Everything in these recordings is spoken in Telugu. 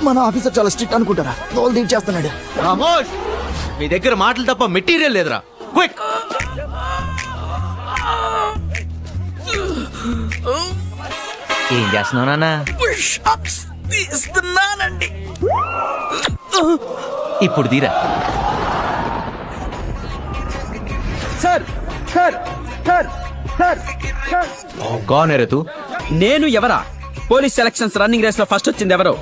మన ఆఫీసర్ చాలా స్ట్రిక్ట్ అనుకుంటారా? తోలు తీర్చేస్తున్నాడు. రామోష్, మీ దగ్గర మాటలు తప్ప మెటీరియల్ లేదురా. క్విక్. ఏం చేస్తున్నావు నాన్న? తీస్తున్నానండి. ఇప్పుడు తీరా. Sir sir sir sir sir కౌన్ హై రే తూ? నేను ఎవరా? పోలీస్ సెలక్షన్స్ రన్నింగ్ రేస్ లో ఫస్ట్ వచ్చింది ఎవరు?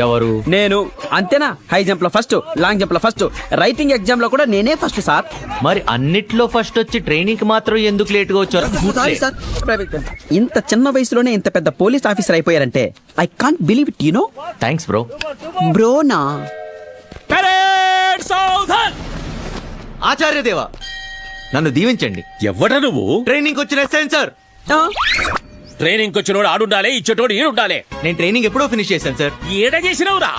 ఎవరు? నేను. అంతేనా? హై జంప్ లో ఫస్ట్, లాంగ్ జంప్ లో ఫస్ట్, రైటింగ్ ఎగ్జామ్ లో కూడా నేనే ఫస్ట్ సార్. మరి అన్నిట్లో ఫస్ట్ వచ్చి ట్రైనింగ్ కి మాత్రం ఎందుకు లేట్ గా వచ్చారు? Sorry sir. ఇంత చిన్న వయసులోనే ఇంత పెద్ద పోలీస్ ఆఫీసర్ అయిపోయారంటే I can't believe it. You know. Thanks bro. బ్రోనా? ఆచార్య దేవా, నన్ను దీవించండి. ఎవడ నువ్వు? ట్రైనింగ్ వచ్చిన ఎస్ఐన్ సార్. ట్రైనింగ్ వచ్చినోడు ఆడుండాలి, ఇచ్చేటోడు ఈడుండాలి. నేను ట్రైనింగ్ ఎప్పుడో ఫినిష్ చేశాను సార్. ఏడ చేసినవురా?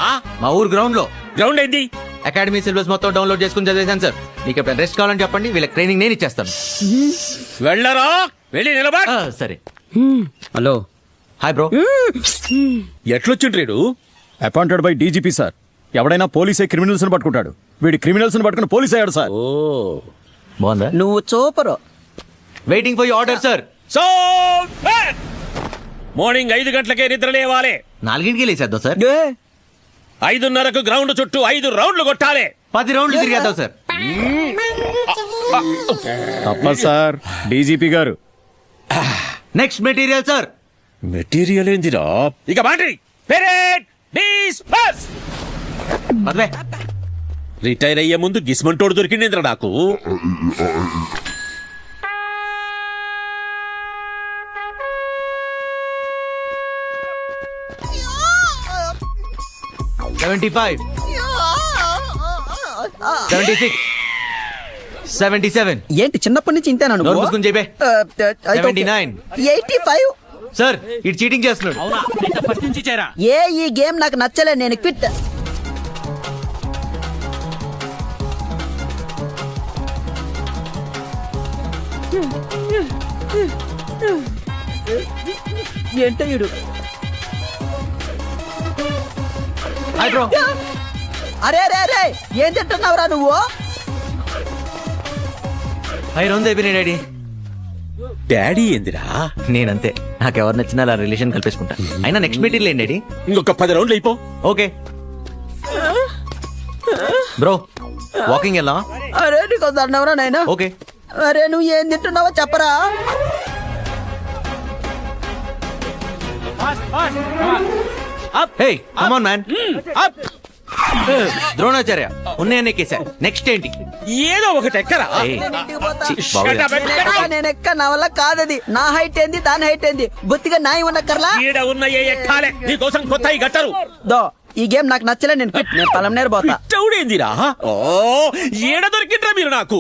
మా ఊరు గ్రౌండ్ లో. గ్రౌండ్ ఏంది? అకాడమీ సిలబస్ మొత్తం డౌన్లోడ్ చేసుకుని చదివేశాను సార్. మీకు ఎప్పుడైనా రెస్ట్ కావాలని చెప్పండి, వీళ్ళకి ట్రైనింగ్ నేను ఇచ్చేస్తాను. వెళ్ళరా, వెళ్ళి నిలబడ. సరే. హలో. Hi bro. ఎట్లొచ్చిండ్రీడు? Appointed by DGP sir. ఎవడైనా పోలీసే క్రిమినల్స్ ని పట్టుకుంటాడు, వీడి క్రిమినల్స్ ని పట్టుకుని పోలీస్ అయ్యాడు సార్. ఓ బాగుందా? నువ్వు super. Waiting for you order sir. So morning 5 గంటలకే నిద్ర లేవాలి. 4ంటికి లేచేద్దాం సార్. 5:30కు గ్రౌండ్ చుట్టూ 5 రౌండ్లు కొట్టాలి. 10 రౌండ్లు తిరిగేద్దాం సార్. తప్పదు సార్ డీజీపీ గారు. Next material sir. మెటీరియల్ ఏందిరా? ఇక బాండ్రీ పెరేడ్ డిస్పర్స్. పదవే. రిటైర్ అయ్యే ముందు గిస్మంటోడు దొరికిందేంద్రా నాకు. $75, $76, $77. ఏంటి చిన్నప్పటి నుంచి ఇంతేనా నోరు మూసుకుని చెప్పే. 79. 85. సార్, ఇటు చీటింగ్ చేస్తున్నాడు. ఫస్ట్ నుంచి చేరా. ఈ గేమ్ నాకు నచ్చలే, నేను క్విట్. ఏంటయ్యుడు? Hi bro. అరే అరే అరే, ఏం తింటున్నావురా నువ్వు? హాయ్ రౌండ్ అయిపోయినాయి డాడీ. డాడీ ఏందిరా? నేనంతే, నాకెవరు నచ్చినా అలా రిలేషన్ కల్పేసుకుంటా. అయినా నెక్స్ట్ మెటీరియల్ ఏంటి డాడీ? ఇంకొక 10 రౌండ్లు అయిపో. ఓకే బ్రో, వాకింగ్ ఎలా? అరే నీకు దండవరా నాయనా. ఓకే. అరే నువ్వు ఏం తింటున్నావో చెప్పరా. Hey come on man. Dronacharya ఉన్నాయనే కేసా. నెక్స్ట్ ఏంటి? ఏదో ఒకటి ఎక్కరా. ఏయ్, ఛీ, Shut బాగోలేదు. up. నేను ఎక్క, నా వల్ల కాదది. నా హైట్ ఏంది, దాని హైట్ ఏంది, బొత్తిగా నాయి ఉన్న కర్లా. ఈడ ఉన్న ఏ ఎక్కాలే, నీ కోసం కొత్త ఈ గట్టరు. దో ఈ గేమ్ నాకు నచ్చలే, నేను క్విట్. నేను పలం నేరు పోతా. చౌడేందిరా? ఓ ఏడ దొరికిండ్రా మీరు నాకు?